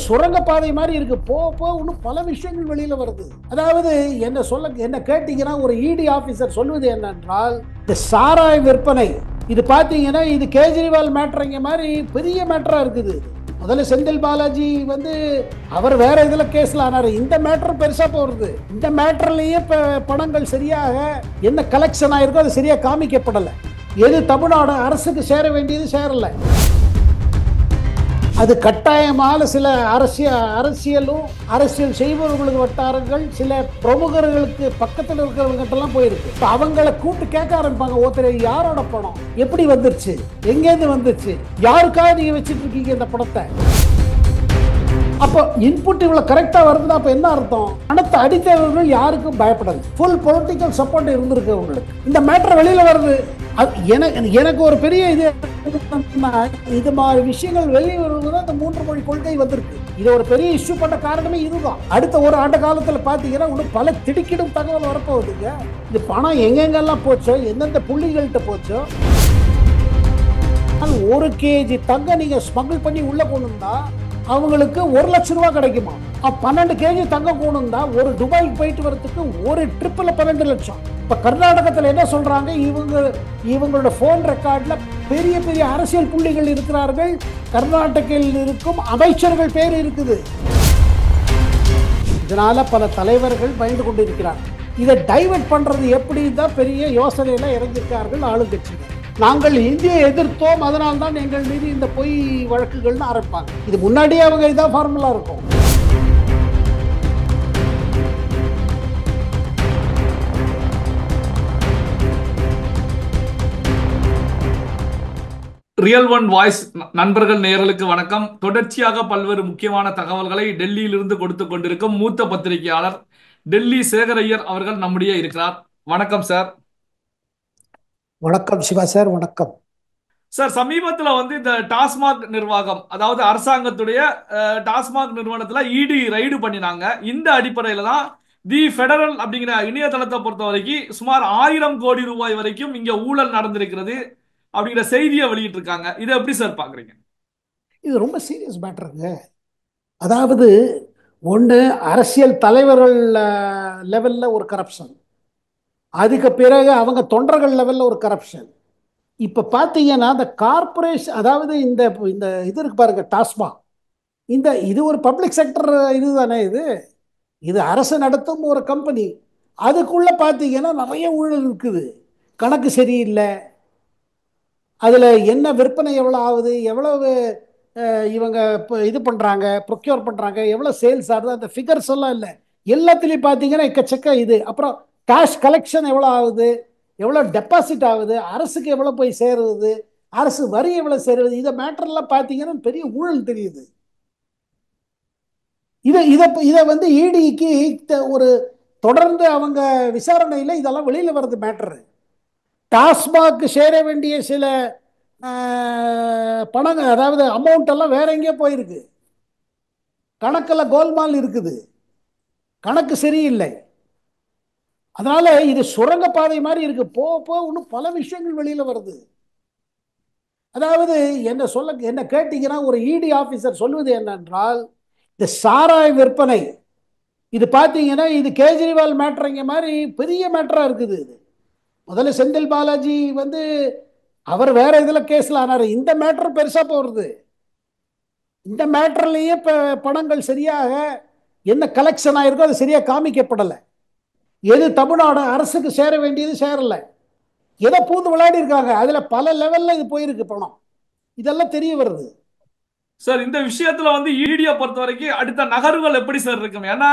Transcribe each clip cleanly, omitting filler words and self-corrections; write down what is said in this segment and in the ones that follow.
சுரங்கப்பாதை மாதிரி இருக்கு. போ இன்னும் பல விஷயங்கள் வெளியில வருது. அதாவது என்ன கேட்டீங்கன்னா, ஒரு இடி ஆபீசர் சொல்வது என்னென்றால், இந்த சாராய் விற்பனை இது பாத்தீங்கன்னா இது கேஜ்ரிவால் மேட்டருங்க மாதிரி பெரிய மேட்டரா இருக்குது. முதல்ல செந்தில் பாலாஜி அவர் வேற இதுல கேஸ்ல ஆனாரு. இந்த மேட்டர் பெருசா போறது. இந்த மேட்டர்லயே பணங்கள் சரியாக என்ன கலெக்ஷன் ஆயிருக்கோ அது சரியா காமிக்கப்படல. எது தமிழ்நாடு அரசுக்கு சேர வேண்டியது சேரல. அது கட்டாயமான சில அரசியல் செய்பவர்களுக்கு வட்டாரங்கள், சில பிரமுகர்களுக்கு பக்கத்தில் இருக்கிறவங்ககிட்டலாம் போயிருக்கு. இப்போ அவங்கள கூப்பிட்டு கேட்க ஆரம்பிப்பாங்க, ஒருத்தர் யாரோட பணம், எப்படி வந்துருச்சு, எங்கேருந்து வந்துருச்சு, யாருக்காக நீங்க வச்சுட்டு இருக்கீங்க இந்த பணத்தை. அப்போ இன்புட் இவ்வளவு கரெக்டா வருதுன்னா அப்ப என்ன அர்த்தம்? பணத்தை அடித்தவர்கள் யாருக்கும் பயப்படாது. ஃபுல் பொலிட்டிக்கல் சப்போர்ட் இருந்திருக்கு அவங்களுக்கு. இந்த மேட்டர் வெளியில வருது. எனக்கு ஒரு பெரிய இது மாதிரி விஷயங்கள் வெளியே வருவதுதான் இந்த 3 மொழி கொள்கை வந்திருக்கு. இது ஒரு பெரிய இஷ்யூ பண்ண காரணமே இதுதான். அடுத்த ஒரு ஆண்டு காலத்துல பாத்தீங்கன்னா இன்னும் பல திடுக்கிடும் தகவல் வரப்போகுதுங்க. இது பணம் எங்கெங்கெல்லாம் போச்சோ, எந்தெந்த புள்ளிகள்கிட்ட போச்சோ. 1 கேஜி தங்கம் நீங்க ஸ்மகிள் பண்ணி உள்ள கொண்டுந்தா அவங்களுக்கு 1 லட்சம் ரூபாய் கிடைக்குமா? 12 கேஜி தங்கம் கொண்டுந்தா ஒரு துபாய்க்கு போயிட்டு வரதுக்கு ஒரு ட்ரிப்ல 12 லட்சம். இப்ப கர்நாடகத்தில் என்ன சொல்றாங்க, இவங்களோட போன் ரெக்கார்ட்ல பெரிய பெரிய அரசியல் புள்ளிகள் இருக்கிறார்கள். கர்நாடகையில் இருக்கும் அமைச்சர்கள் பேர் இருக்குது. இதனால பல தலைவர்கள் பயந்து கொண்டிருக்கிறார். இதை டைவர்ட் பண்றது எப்படி தான் பெரிய யோசனையில இறங்கியிருக்கார்கள் ஆளுங்கட்சிகள். நாங்கள் இந்தியை எதிர்த்தோம், அதனால்தான் எங்கள் மீது இந்த பொய் வழக்குகள்னு ஆரம்பிப்பாங்க. இது முன்னாடியே அவங்க இதான் ஃபார்முலா இருக்கும். ரியல் ஒன் வாய்ஸ் நண்பர்கள் நேயர்களுக்கு வணக்கம். தொடர்ச்சியாக பல்வேறு முக்கியமான தகவல்களை டெல்லியிலிருந்து கொடுத்து கொண்டிருக்கும் மூத்த பத்திரிகையாளர் டெல்லி சேகர் ஐயர் அவர்கள் நம்முடைய இருக்கிறார். வணக்கம் சார். வணக்கம் சிவா சார். வணக்கம் சார். சமீபத்தில் இந்த டாஸ்மாக் நிர்வாகம், அதாவது அரசாங்கத்துடைய டாஸ்மாக் நிறுவனத்துல இடி ரைடு பண்ணினாங்க. இந்த அடிப்படையில தான் தி ஃபெடரல் அப்படிங்கிற இணையதளத்தை பொறுத்த வரைக்கும் சுமார் 1000 கோடி ரூபாய் வரைக்கும் இங்க ஊழல் நடந்திருக்கிறது அப்படிங்கிற செய்தியை வெளியிட்டு இருக்காங்க. இதை எப்படி சார் பாக்குறீங்க? இது ரொம்ப சீரியஸ் மேட்டருங்க. அதாவது ஒன்று, அரசியல் தலைவர்கள் லெவல்ல ஒரு கரப்ஷன், அதுக்கு பிறகு அவங்க தொண்டர்கள் லெவல்ல ஒரு கரப்ஷன். இப்ப பாத்தீங்கன்னா இந்த கார்பரேஷன், அதாவது இந்த இந்த இது இருக்கு பாருங்க, டாஸ்மாக், இது ஒரு பப்ளிக் செக்டர் இதுதானே. இது அரசு நடத்தும் ஒரு கம்பெனி. அதுக்குள்ள பாத்தீங்கன்னா நிறைய ஊழல் இருக்குது. கணக்கு சரியில்லை. அதில் என்ன விற்பனை எவ்வளோ ஆகுது, எவ்வளவு இவங்க இது பண்ணுறாங்க, ப்ரொக்யூர் பண்ணுறாங்க, எவ்வளோ சேல்ஸ் ஆகுது, அந்த ஃபிகர்ஸ் எல்லாம் இல்லை. எல்லாத்துலேயும் பார்த்தீங்கன்னா எக்கச்சக்க இது. அப்புறம் கேஷ் கலெக்ஷன் எவ்வளோ ஆகுது, எவ்வளோ டெபாசிட் ஆகுது, அரசுக்கு எவ்வளோ போய் சேருது, அரசு வரி எவ்வளோ சேருது, இதை மேட்டர்லாம் பார்த்தீங்கன்னா பெரிய ஊழல் தெரியுது. இதை இதை இதை இடிக்கு ஒரு தொடர்ந்து அவங்க விசாரணையில் இதெல்லாம் வெளியில் வர்றது மேட்டரு. டாஸ்மாக் சேர வேண்டிய சில பணங்கள், அதாவது அமௌண்ட் எல்லாம் வேற எங்கேயோ போயிருக்கு. கணக்கில் கோல்மால் இருக்குது, கணக்கு சரியில்லை. அதனால இது சுரங்கப்பாதை மாதிரி இருக்கு. போ இன்னும் பல விஷயங்கள் வெளியில வருது. அதாவது என்ன கேட்டீங்கன்னா, ஒரு இடி ஆபீசர் சொல்வது என்னென்றால், இந்த சாராய் விற்பனை இது பாத்தீங்கன்னா இது கேஜ்ரிவால் மேட்டருங்க மாதிரி பெரிய மேட்டரா இருக்குது. முதல்ல செந்தில் பாலாஜி அவர் வேற இதுல கேஸ்ல ஆனாரு. இந்த மேட்டர் பெருசா போறது. இந்த மேட்டர்லயே பணங்கள் சரியாக என்ன கலெக்ஷன் ஆயிருக்கோ அது சரியா காமிக்கப்படல. எது தமிழ்நாடு அரசுக்கு சேர வேண்டியது சேரல. எதை பூந்து விளையாடி இருக்காங்க. அதுல பல லெவல்ல இது போயிருக்கு பணம். இதெல்லாம் தெரிய வருது சார். இந்த விஷயத்துல இடியை பொறுத்த வரைக்கும் அடுத்த நகர்வுகள் எப்படி சார் இருக்கும்? ஏன்னா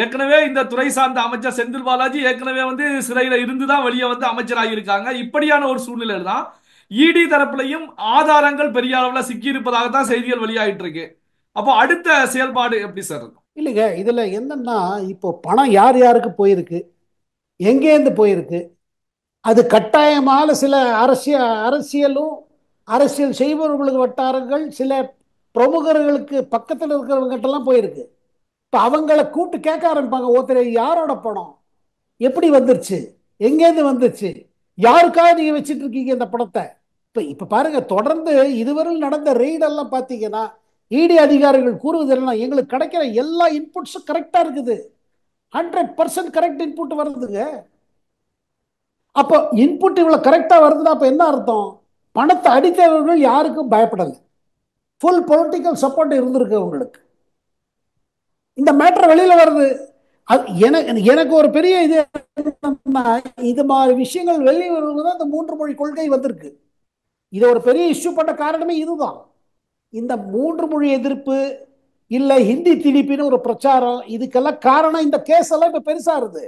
ஏற்கனவே இந்த துறை சார்ந்த அமைச்சர் செந்தில் பாலாஜி ஏற்கனவே சிறையில இருந்துதான் வெளியே அமைச்சராகி இருக்காங்க. இப்படியான ஒரு சூழ்நிலையில தான் இடி தரப்புலையும் ஆதாரங்கள் பெரிய அளவுல சிக்கி இருப்பதாகத்தான் செய்திகள் வெளியாயிட்டு இருக்கு. அப்போ அடுத்த செயல்பாடு எப்படி சார் இருக்கும்? இல்லைங்க, இதுல என்னன்னா, இப்போ பணம் யார் யாருக்கு போயிருக்கு, எங்கேருந்து போயிருக்கு, அது கட்டாயமான சில அரசியல் செய்பவர்களுக்கு வட்டாரங்கள், சில பிரமுகர்களுக்கு பக்கத்தில் இருக்கிறவங்ககிட்டலாம் போயிருக்கு. இப்போ அவங்கள கூப்பிட்டு கேட்க ஆரம்பிப்பாங்க, ஒருத்தர் யாரோட பணம், எப்படி வந்துருச்சு, எங்கேருந்து வந்துருச்சு, யாருக்காக நீங்க வச்சுட்டு இருக்கீங்க இந்த பணத்தை. இப்ப பாருங்க, தொடர்ந்து இதுவரையில் நடந்த ரெய்டெல்லாம் பார்த்தீங்கன்னா இடி அதிகாரிகள் கூறுவது என்ன, எங்களுக்கு கிடைக்கிற எல்லா இன்புட்ஸும் கரெக்டா இருக்குது, 100% கரெக்ட் இன்புட் வருதுங்க. அப்போ இன்புட் இவ்வளவு கரெக்டா வருதுன்னா அப்ப என்ன அர்த்தம்? பணத்தை அடித்தவர்கள் யாருக்கும் பயப்படலை, ஃபுல் பொலிட்டிக்கல் சப்போர்ட் இருந்திருக்கு அவங்களுக்கு. இந்த மேட்டர் வெளியில வருது. எனக்கு ஒரு பெரிய இது என்னன்னா, இது மாதிரி விஷயங்கள் வெளியே வருவதுதான் இந்த 3 மொழி கொள்கை வந்திருக்கு. இது ஒரு பெரிய இஷ்யூ பண்ண காரணமே இதுதான். இந்த 3 மொழி எதிர்ப்பு இல்ல ஹிந்தி திணிப்பின்னு ஒரு பிரச்சாரம், இதுக்கெல்லாம் காரணம் இந்த கேஸ் எல்லாம் இப்ப பெருசா இருக்கு.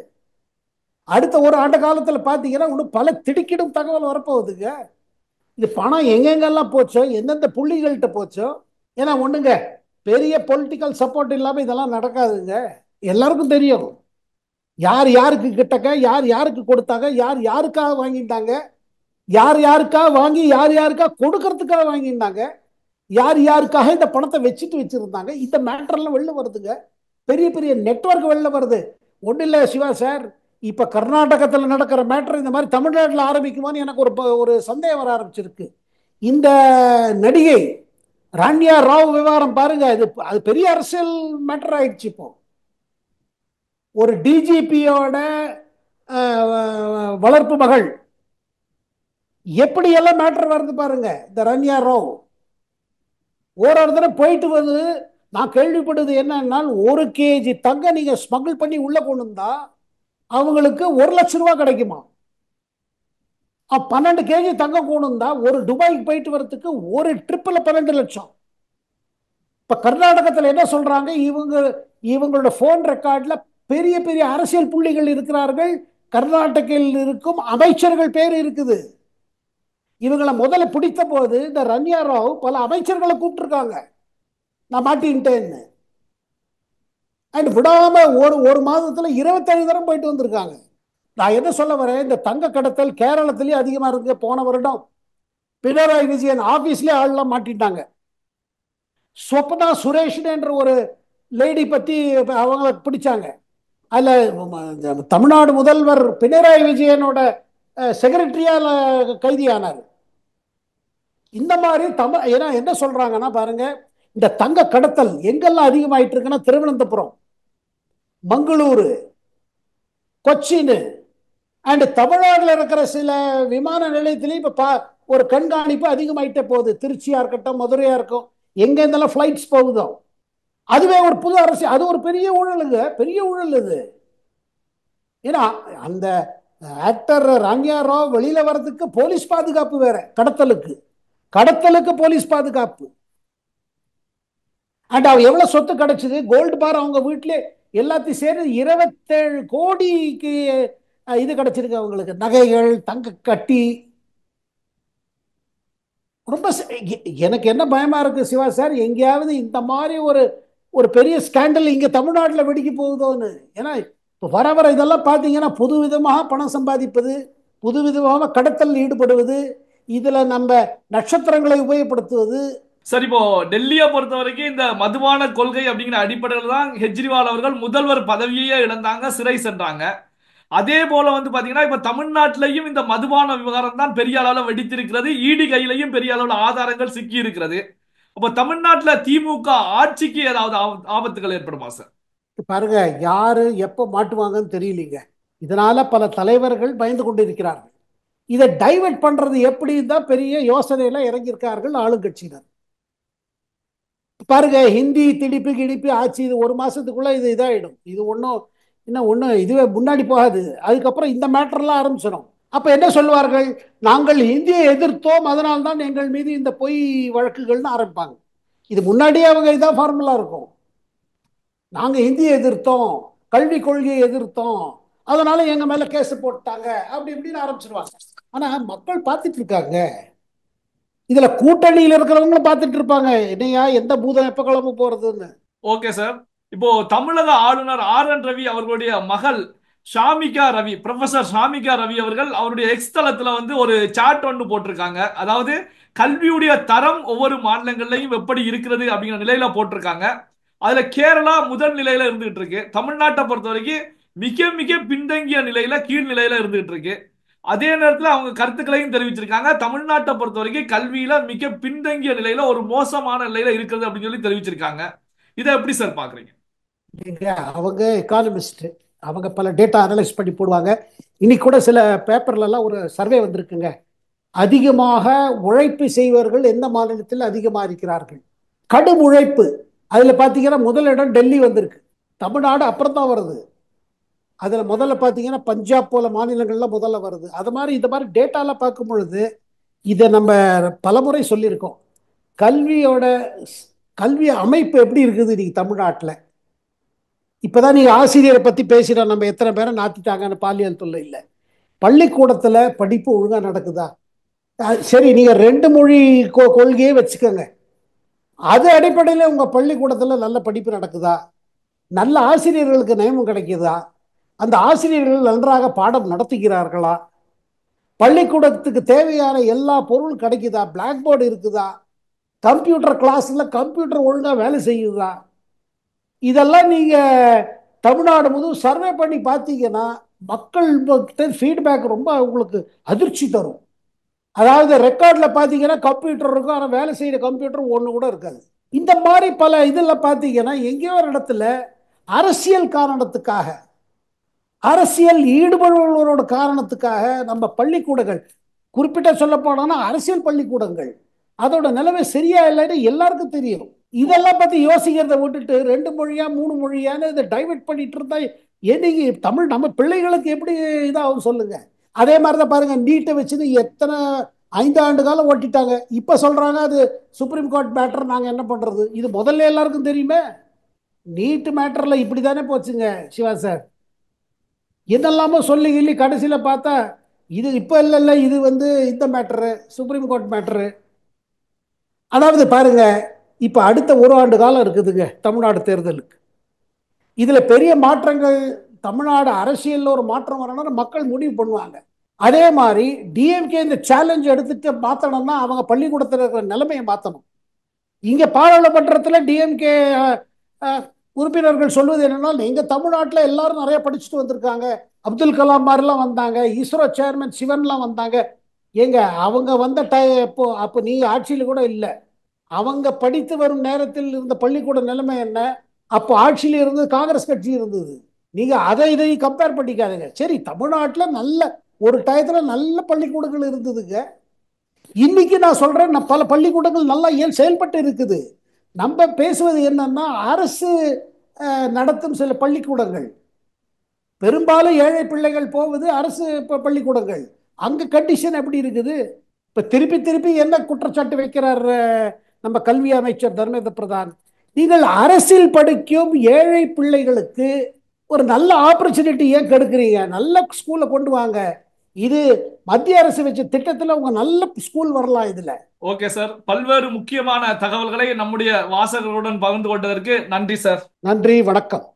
அடுத்த ஒரு ஆண்டு காலத்துல பாத்தீங்கன்னா இன்னும் பல திடுக்கிடும் தகவல் வரப்போகுதுங்க. இது பணம் எங்கெங்கெல்லாம் போச்சோ, எந்தெந்த புள்ளிகள்கிட்ட போச்சோ. ஏன்னா ஒண்ணுங்க, பெரிய பொலிட்டிக்கல் சப்போர்ட் இல்லாம இதெல்லாம் நடக்காதுங்க. எல்லாருக்கும் தெரியும் யார் யாருக்கு கிட்டக்க, யார் யாருக்கு கொடுத்தாங்க, யார் யாருக்காக வாங்கிட்டாங்க, யார் யாருக்காக வாங்கி யார் யாருக்காக கொடுக்கறதுக்காக வாங்கிட்டாங்க, யார் யாருக்காக இந்த பணத்தை வச்சிருந்தாங்க. இந்த மேட்டர்லாம் வெளில வருதுங்க. பெரிய பெரிய நெட்வொர்க் வெளில வருது. ஒன்றும் இல்லை சிவா சார், இப்போ கர்நாடகத்தில் நடக்கிற மேட்டர் இந்த மாதிரி தமிழ்நாட்டில் ஆரம்பிக்குமான்னு எனக்கு ஒரு சந்தேகம் வர ஆரம்பிச்சிருக்கு. இந்த நடிகை ராண்யா ராவ் விவகாரம் பாருங்க, அது பெரிய அரசியல் மேட்டர் ஆயிடுச்சு. இப்போ ஒரு டிஜிபியோட வளர்ப்பு மகள், எப்படி எல்லாம் மேட்டர் வருது பாருங்க. இந்த ராண்யா ராவ் ஒரு தடவை போயிட்டு வந்து, நான் கேள்விப்பட்டது என்னன்னா 1 kg தங்க நீங்க ஸ்மகிள் பண்ணி உள்ள கொண்டு வந்தா அவங்களுக்கு 1 லட்சம் ரூபாய் கிடைக்குமா. 12 kg தங்கம் கொண்டு வந்தா ஒரு துபாய்க்கு போயிட்டு வரதுக்கு ஒரு ட்ரிப்ல 12 லட்சம். இப்ப கர்நாடகத்தில் என்ன சொல்றாங்க, இவங்களோட போன் ரெக்கார்ட்ல பெரிய பெரிய அரசியல் புள்ளிகள் இருக்கிறார்கள், கர்நாடகையில் இருக்கும் அமைச்சர்கள் பேர் இருக்குது. இவங்களை முதல்ல பிடித்த போது இந்த ரன்யா ராவ் பல அமைச்சர்களை கூப்பிட்டுருக்காங்க, நான் மாட்டின்ட்டேன்னு. அண்ட் விடாம ஒரு மாதத்துல 25 தரம் போயிட்டு வந்திருக்காங்க. நான் என்ன சொல்ல வரேன், இந்த தங்க கடத்தல் கேரளத்திலேயே அதிகமா இருக்கு. போன வருடம் பினராயி விஜயன் ஆபீஸ்லயே ஆள்லாம் மாட்டிட்டாங்க. ஸ்வப்னா சுரேஷ் என்ற ஒரு லேடி பத்தி அவங்க பிடிச்சாங்க. அதுல தமிழ்நாடு முதல்வர் பினராயி விஜயனோட செக்ரட்டரியால கைதியானார். இந்த மாதிரி ஏன்னா என்ன சொல்றாங்கன்னா பாருங்க, இந்த தங்க கடத்தல் எங்கெல்லாம் அதிகமாயிட்டு இருக்குன்னா திருவனந்தபுரம், மங்களூரு, கொச்சின் அண்ட் தமிழ்நாட்டில் இருக்கிற சில விமான நிலையத்திலையும் இப்ப ஒரு கண்காணிப்பு அதிகமாயிட்டே போகுது. திருச்சியா இருக்கட்டும், மதுரையா இருக்கும், எங்க இருந்தாலும் பிளைட்ஸ் போகுதோ. அதுவே ஒரு புது அரசியல், அது ஒரு பெரிய ஊழலுங்க, பெரிய ஊழல் இது. ஏன்னா அந்த ஆக்டர் ராண்யா ராவ் வெளியில வர்றதுக்கு போலீஸ் பாதுகாப்பு வேற, கடத்தலுக்கு கடத்தலுக்கு போலீஸ் பாதுகாப்பு. அண்ட் அவ எவ்வளவு சொத்து கிடைச்சது, கோல்டு பார் அவங்க வீட்டிலே எல்லாத்தையும் சேர்ந்து 27 கோடிக்கு இது கிடைச்சிருக்கு அவங்களுக்கு, நகைகள், தங்க கட்டி. ரொம்ப எனக்கு என்ன பயமா இருக்கு சிவா சார், எங்கேயாவது இந்த மாதிரி ஒரு ஒரு பெரிய ஸ்கேண்டல் இங்க தமிழ்நாட்டில் வெடிக்க போகுதோன்னு. ஏன்னா இப்போ வர வர இதெல்லாம் பார்த்தீங்கன்னா புது விதமாக பணம் சம்பாதிப்பது, புது விதமாக கடத்தல் ஈடுபடுவது, இதுல நம்ம நட்சத்திரங்களை உபயோகப்படுத்துவது. சரி, இப்போ டெல்லியை பொறுத்த வரைக்கும் இந்த மதுபான கொள்கை அப்படிங்கிற அடிப்படையில் தான் கெஜ்ரிவால் அவர்கள் முதல்வர் பதவியே இழந்தாங்க, சிறை சென்றாங்க. அதே போல வந்து பாத்தீங்கன்னா இப்ப தமிழ்நாட்டிலையும் இந்த மதுபான விவகாரம் தான் பெரிய அளவுல வெடித்திருக்கிறது. இடி கையிலையும் பெரிய அளவுல ஆதாரங்கள் சிக்கி இருக்கிறது. அப்ப தமிழ்நாட்டுல திமுக ஆட்சிக்கு ஏதாவது ஆபத்துகள் ஏற்படுமா சார்? பாருங்க, யாரு எப்ப மாட்டுவாங்கன்னு தெரியலீங்க. இதனால பல தலைவர்கள் பயந்து கொண்டிருக்கிறார்கள். இதை டைவர்ட் பண்றது எப்படி தான் பெரிய யோசனையில இறங்கியிருக்கார்கள் ஆளுங்கட்சியினர். பாருங்க, ஹிந்தி திணிப்பு கிடிப்பு ஆச்சு, இது ஒரு மாசத்துக்குள்ள இது இதாயிடும். இது ஒன்றும் இன்னும் ஒன்றும் இதுவே முன்னாடி போகாது. அதுக்கப்புறம் இந்த மேட்டர்லாம் ஆரம்பிச்சிடும். அப்ப என்ன சொல்லுவார்கள், நாங்கள் ஹிந்தியை எதிர்த்தோம், அதனால்தான் எங்கள் மீது இந்த பொய் வழக்குகள்னு ஆரம்பிப்பாங்க. இது முன்னாடியே அவங்க இதான் ஃபார்முலா இருக்கும். நாங்க ஹிந்தியை எதிர்த்தோம், கல்வி கொள்கையை எதிர்த்தோம், அதனால எங்க மேல கேஸ் போட்டாங்க, அப்படி இப்படின்னு ஆரம்பிச்சிருவாங்க. ஆனா மக்கள் பார்த்துட்டு இருக்காங்க, இதுல கூட்டணியில் இருக்கிறவங்களும் பார்த்துட்டு இருப்பாங்க, என்னையா எந்த பூதம் எப்ப கிளம்ப போறதுன்னு. Okay sir. இப்போ தமிழக ஆளுநர் RN ரவி அவர்களுடைய மகள் ஷாமிகா ரவி, ப்ரொஃபசர் ஷாமிகா ரவி அவர்கள் அவருடைய எக்ஸ் தளத்துல வந்து ஒரு சாட் ஒன்று போட்டிருக்காங்க. அதாவது கல்வியுடைய தரம் ஒவ்வொரு மாநிலங்கள்லையும் எப்படி இருக்கிறது அப்படிங்கிற நிலையில போட்டிருக்காங்க. அதுல கேரளா முதல் நிலையில இருந்துகிட்டு இருக்கு. தமிழ்நாட்டை பொறுத்த வரைக்கும் மிக மிக பின்தங்கிய நிலையில, கீழ் நிலையில இருந்துகிட்டு இருக்கு. அதே நேரத்தில் அவங்க கருத்துக்களையும் தெரிவிச்சிருக்காங்க. தமிழ்நாட்டை பொறுத்த வரைக்கும் கல்வியில மிக பின்தங்கிய நிலையில, ஒரு மோசமான நிலையில இருக்குது அப்படின்னு சொல்லி தெரிவிச்சிருக்காங்க. இதை எப்படி சார் பாக்குறீங்க? நீங்க அவங்க எக்கானமிஸ்ட், அவங்க பல டேட்டா அனலைஸ் பண்ணி போடுவாங்க. இன்னைக்கு கூட சில பேப்பர்ல எல்லாம் ஒரு சர்வே வந்திருக்குங்க. அதிகமாக உழைப்பு செய்வர்கள் எந்த மாநிலத்தில் அதிகமாக இருக்கிறார்கள், கடும் உழைப்பு. அதுல பாத்தீங்கன்னா முதலிடம் டெல்லி வந்திருக்கு, தமிழ்நாடு அப்புறம் தான் வருது. அதுல முதல்ல பாத்தீங்கன்னா பஞ்சாப் போல மாநிலங்கள்ல முதல்ல வருது. அது மாதிரி இந்த மாதிரி டேட்டால பார்க்கும் பொழுது இதை நம்ம பலமுறை சொல்லியிருக்கோம். கல்வியோட கல்வி அமைப்பு எப்படி இருக்குது நீங்க தமிழ்நாட்டில்? இப்பதான் நீங்க ஆசிரியரை பத்தி பேசிட, நம்ம எத்தனை பேரை நாத்திட்டாங்கன்னு பாலியல் தொல்லை இல்லை. பள்ளிக்கூடத்துல படிப்பு ஒழுங்கா நடக்குதா? சரி, நீங்க ரெண்டு மொழி கொள்கையே வச்சுக்கோங்க. அது அடிப்படையில் உங்க பள்ளிக்கூடத்துல நல்ல படிப்பு நடக்குதா? நல்ல ஆசிரியர்களுக்கு நியமனம் கிடைக்குதா? அந்த ஆசிரியர்கள் நன்றாக பாடம் நடத்துகிறார்களா? பள்ளிக்கூடத்துக்கு தேவையான எல்லா பொருளும் கிடைக்குதா? பிளாக் போர்டு இருக்குதா? கம்ப்யூட்டர் கிளாஸ்ல கம்ப்யூட்டர் ஒழுங்கா வேலை செய்யுதா? இதெல்லாம் நீங்க தமிழ்நாடு முழுவதும் சர்வே பண்ணி பார்த்தீங்கன்னா மக்கள் ஃபீட்பேக் ரொம்ப உங்களுக்கு அதிர்ச்சி தரும். அதாவது ரெக்கார்ட்ல பார்த்தீங்கன்னா கம்ப்யூட்டர் இருக்கும், ஆனால் வேலை செய்யற கம்ப்யூட்டர் ஒன்று கூட இருக்காது. இந்த மாதிரி பல இதில் பார்த்தீங்கன்னா எங்கேயோ ஒரு இடத்துல அரசியல் காரணத்துக்காக, அரசியல் ஈடுபடுவர்களோட காரணத்துக்காக நம்ம பள்ளிக்கூடங்கள், குறிப்பிட்ட சொல்ல போனோம்னா அரசியல் பள்ளிக்கூடங்கள், அதோட நிலைமை சரியா இல்லைன்னு எல்லாருக்கும் தெரியும். இதெல்லாம் பத்தி யோசிக்கிறத விட்டுட்டு ரெண்டு மொழியா மூணு மொழியான்னு இதை டைவெர்ட் பண்ணிட்டு இருந்தா என்னைக்கு தமிழ் நம்ம பிள்ளைகளுக்கு எப்படி இதாகும் சொல்லுங்க. அதே மாதிரிதான் பாருங்க, நீட்டை வச்சுன்னு எத்தனை 5 ஆண்டு காலம் ஓட்டிட்டாங்க. இப்ப சொல்றாங்க அது சுப்ரீம் கோர்ட் மேட்டர், நாங்க என்ன பண்றது? இது முதல்ல எல்லாருக்கும் தெரியுமே. நீட் மேட்டர்ல இப்படித்தானே போச்சுங்க சிவா சார். இதெல்லாம சொல்லி கிள்ளி கடைசியில பார்த்தா இது இப்ப இல்ல, இது இந்த மேட்டரு சுப்ரீம் கோர்ட் மேட்டரு. அதாவது பாருங்க, இப்ப அடுத்த 1 ஆண்டு காலம் இருக்குதுங்க தமிழ்நாடு தேர்தலுக்கு. இதுல பெரிய மாற்றங்கள், தமிழ்நாடு அரசியல்ல ஒரு மாற்றம் வரணும்னு மக்கள் முடிவு பண்ணுவாங்க. அதே மாதிரி டிஎம்கே இந்த சேலஞ்ச் எடுத்துட்டு மாத்தணும்னா அவங்க பள்ளிக்கூடத்தில் இருக்கிற நிலைமையை மாத்தணும். இங்க பாராளுமன்றத்தில் டிஎம்கே உறுப்பினர்கள் சொல்வது என்னன்னா, எங்க தமிழ்நாட்டில் எல்லாரும் நிறைய படிச்சுட்டு வந்திருக்காங்க, அப்துல் கலாம் மாதிரிலாம் வந்தாங்க, இஸ்ரோ சேர்மன் சிவன்லாம் வந்தாங்க. ஏங்க அவங்க வந்த இப்போ அப்போ நீங்க ஆட்சியில் கூட இல்லை. அவங்க படித்து வரும் நேரத்தில் இருந்த பள்ளிக்கூட நிலைமை என்ன? அப்போ ஆட்சியில் இருந்து காங்கிரஸ் கட்சி இருந்தது. நீங்க அதை இதையும் கம்பேர் பண்ணிக்காதுங்க. சரி, தமிழ்நாட்டில் நல்ல ஒரு டயத்துல நல்ல பள்ளிக்கூடங்கள் இருந்ததுங்க. இன்னைக்கு நான் சொல்றேன், பல பள்ளிக்கூடங்கள் நல்லா செயல்பட்டு இருக்குது. நம்ம பேசுவது என்னன்னா, அரசு நடத்தும் சில பள்ளிக்கூடங்கள், பெரும்பாலும் ஏழை பிள்ளைகள் போவது அரசு பள்ளிக்கூடங்கள். அங்க கண்டிஷன் எப்படி இருக்குது? இப்ப திருப்பி திருப்பி என்ன குற்றச்சாட்டு வைக்கிறார் நம்ம கல்வி அமைச்சர் தர்மேந்திர பிரதான்? நீங்கள் அரசில் படிக்கும் ஏழை பிள்ளைகளுக்கு ஒரு நல்ல ஆப்பர்ச்சுனிட்டி ஏன் கெடுக்கிறீங்க? நல்ல ஸ்கூல்ல கொண்டு வாங்க. இது மத்திய அரசு வச்ச திட்டத்தில் உங்க நல்ல ஸ்கூல் வரலாம் இதுல. ஓகே சார், பல்வேறு முக்கியமான தகவல்களை நம்முடைய வாசகர்களுடன் பகிர்ந்து கொண்டதற்கு நன்றி சார். நன்றி, வணக்கம்.